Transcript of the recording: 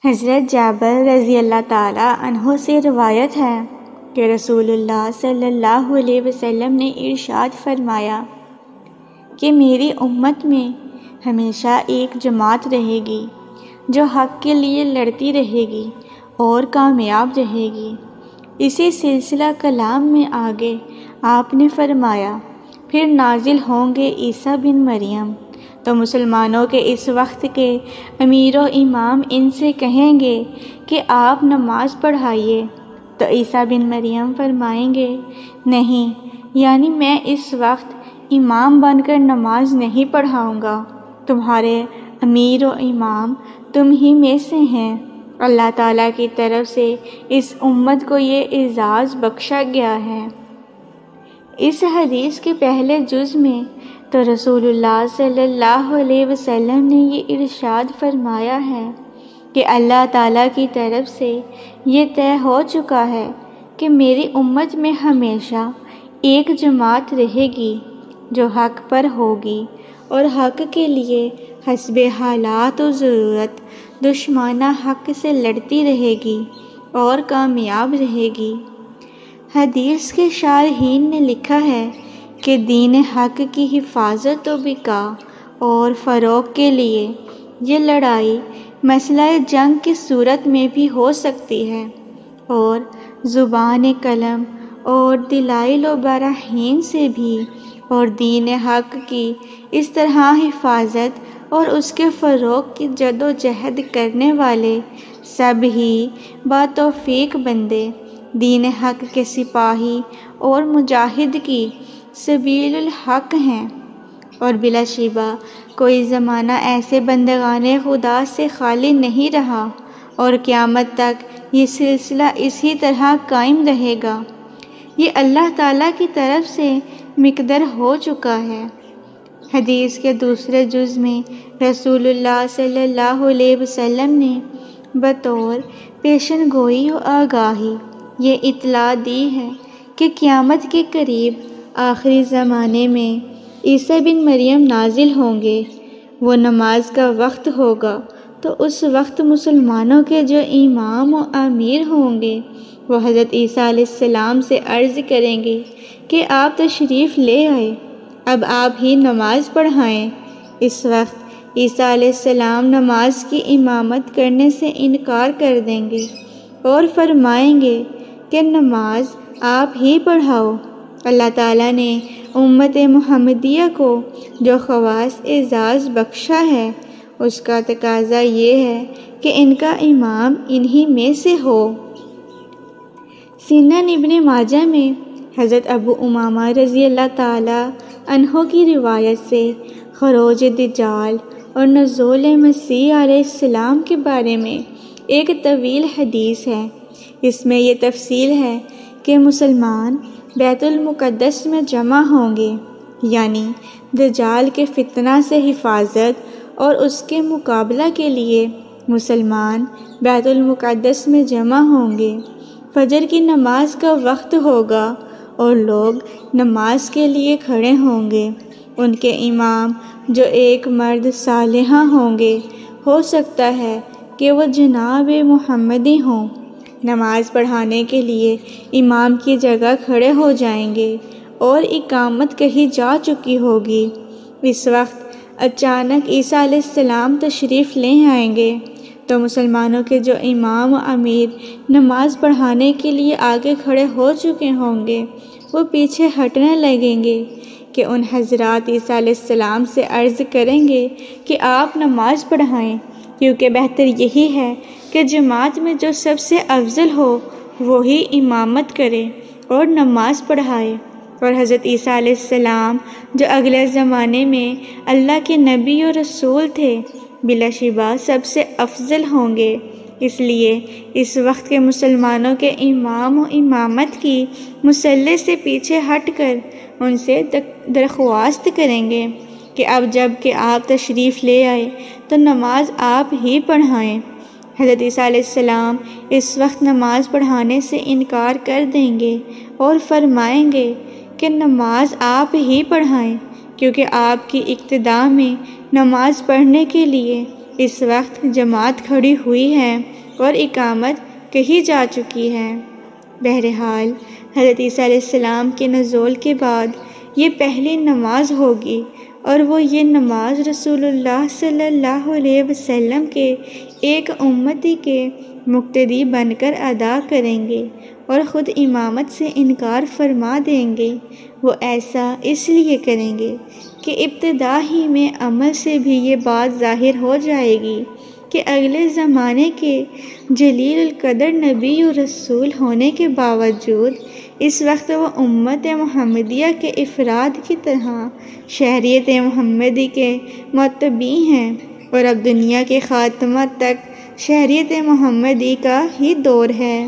حضرت جابر رضی اللہ تعالیٰ عنہ سے روایت ہے کہ رسول اللہ صلی اللہ علیہ وسلم نے ارشاد فرمایا کہ میری امت میں ہمیشہ ایک جماعت رہے گی جو حق کے لیے لڑتی رہے گی اور کامیاب رہے گی۔ اسی سلسلہ کلام میں آگے آپ نے فرمایا، پھر نازل ہوں گے عیسیٰ بن مریم، تو مسلمانوں کے اس وقت کے امیر و امام ان سے کہیں گے کہ آپ نماز پڑھائیے، تو عیسیٰ بن مریم فرمائیں گے، نہیں، یعنی میں اس وقت امام بن کر نماز نہیں پڑھاؤں گا، تمہارے امیر و امام تم ہی میں سے ہیں۔ اللہ تعالیٰ کی طرف سے اس امت کو یہ اعزاز بخشا گیا ہے۔ اس حدیث کے پہلے جز میں تو رسول اللہ صلی اللہ علیہ وسلم نے یہ ارشاد فرمایا ہے کہ اللہ تعالیٰ کی طرف سے یہ طے ہو چکا ہے کہ میری امت میں ہمیشہ ایک جماعت رہے گی جو حق پر ہوگی اور حق کے لیے حسب حالات و ضرورت دشمنانہ حق سے لڑتی رہے گی اور کامیاب رہے گی۔ حدیث کے شارحین نے لکھا ہے کہ دین حق کی حفاظت و بقاء اور فروغ کے لیے یہ لڑائی مسئلہ جنگ کی صورت میں بھی ہو سکتی ہے اور زبان قلم اور دلائل و براہین سے بھی، اور دین حق کی اس طرح حفاظت اور اس کے فروغ کی جد و جہد کرنے والے سب ہی باتوفیق بندے دین حق کے سپاہی اور مجاہد کی سبیل الحق ہیں، اور بلا شبہ کوئی زمانہ ایسے بندگان خدا سے خالی نہیں رہا اور قیامت تک یہ سلسلہ اسی طرح قائم رہے گا۔ یہ اللہ تعالیٰ کی طرف سے مقدر ہو چکا ہے۔ حدیث کے دوسرے جز میں رسول اللہ صلی اللہ علیہ وسلم نے بطور پیشن گوئی و آگاہی یہ اطلاع دی ہے کہ قیامت کے قریب آخری زمانے میں عیسیٰ بن مریم نازل ہوں گے، وہ نماز کا وقت ہوگا، تو اس وقت مسلمانوں کے جو امام و امیر ہوں گے وہ حضرت عیسیٰ علیہ السلام سے عرض کریں گے کہ آپ تشریف لے آئے، اب آپ ہی نماز پڑھائیں۔ اس وقت عیسیٰ علیہ السلام نماز کی امامت کرنے سے انکار کر دیں گے اور فرمائیں گے کہ نماز آپ ہی پڑھاؤ۔ اللہ تعالیٰ نے امت محمدیہ کو جو خواص اعزاز بخشا ہے اس کا تقاضا یہ ہے کہ ان کا امام انہی میں سے ہو۔ سنن ابن ماجہ میں حضرت ابو امامہ رضی اللہ تعالیٰ عنہ کی روایت سے خروج دجال اور نزول مسیح علیہ السلام کے بارے میں ایک طویل حدیث ہے۔ اس میں یہ تفصیل ہے کہ مسلمان بیت المقدس میں جمع ہوں گے، یعنی دجال کے فتنہ سے حفاظت اور اس کے مقابلہ کے لیے مسلمان بیت المقدس میں جمع ہوں گے۔ فجر کی نماز کا وقت ہوگا اور لوگ نماز کے لیے کھڑے ہوں گے۔ ان کے امام جو ایک مرد صالح ہوں گے، ہو سکتا ہے کہ وہ جناب محمدی ہوں، نماز پڑھانے کے لیے امام کی جگہ کھڑے ہو جائیں گے اور اقامت کہی جا چکی ہوگی۔ اس وقت اچانک عیسیٰ علیہ السلام تشریف لے آئیں گے، تو مسلمانوں کے جو امام و امیر نماز پڑھانے کے لیے آگے کھڑے ہو چکے ہوں گے وہ پیچھے ہٹنے لگیں گے کہ ان حضرات عیسیٰ علیہ السلام سے عرض کریں گے کہ آپ نماز پڑھائیں، کیونکہ بہتر یہی ہے کہ جماعت میں جو سب سے افضل ہو وہی امامت کرے اور نماز پڑھائے۔ اور حضرت عیسیٰ علیہ السلام جو اگلے زمانے میں اللہ کے نبی و رسول تھے، بلا شبہ سب سے افضل ہوں گے، اس لیے اس وقت کے مسلمانوں کے امام و امامت کی مصلی سے پیچھے ہٹ کر ان سے درخواست کریں گے کہ اب جب کہ آپ تشریف لے آئے تو نماز آپ ہی پڑھائیں۔ حضرت عیسیٰ علیہ السلام اس وقت نماز پڑھانے سے انکار کر دیں گے اور فرمائیں گے کہ نماز آپ ہی پڑھائیں، کیونکہ آپ کی اقتداء میں نماز پڑھنے کے لیے اس وقت جماعت کھڑی ہوئی ہے اور اقامت کہی جا چکی ہے۔ بہرحال حضرت عیسیٰ علیہ السلام کے نزول کے بعد یہ پہلی نماز ہوگی، اور وہ یہ نماز رسول اللہ صلی اللہ علیہ وسلم کے ایک امتی کے مقتدی بن کر ادا کریں گے اور خود امامت سے انکار فرما دیں گے۔ وہ ایسا اس لیے کریں گے کہ ابتدا ہی میں عمل سے بھی یہ بات ظاہر ہو جائے گی کہ اگلے زمانے کے جلیل القدر نبی و رسول ہونے کے باوجود اس وقت وہ امت محمدیہ کے افراد کی طرح شہریت محمدی کے متبع ہیں، اور اب دنیا کے خاتمہ تک شہریت محمدی کا ہی دور ہے۔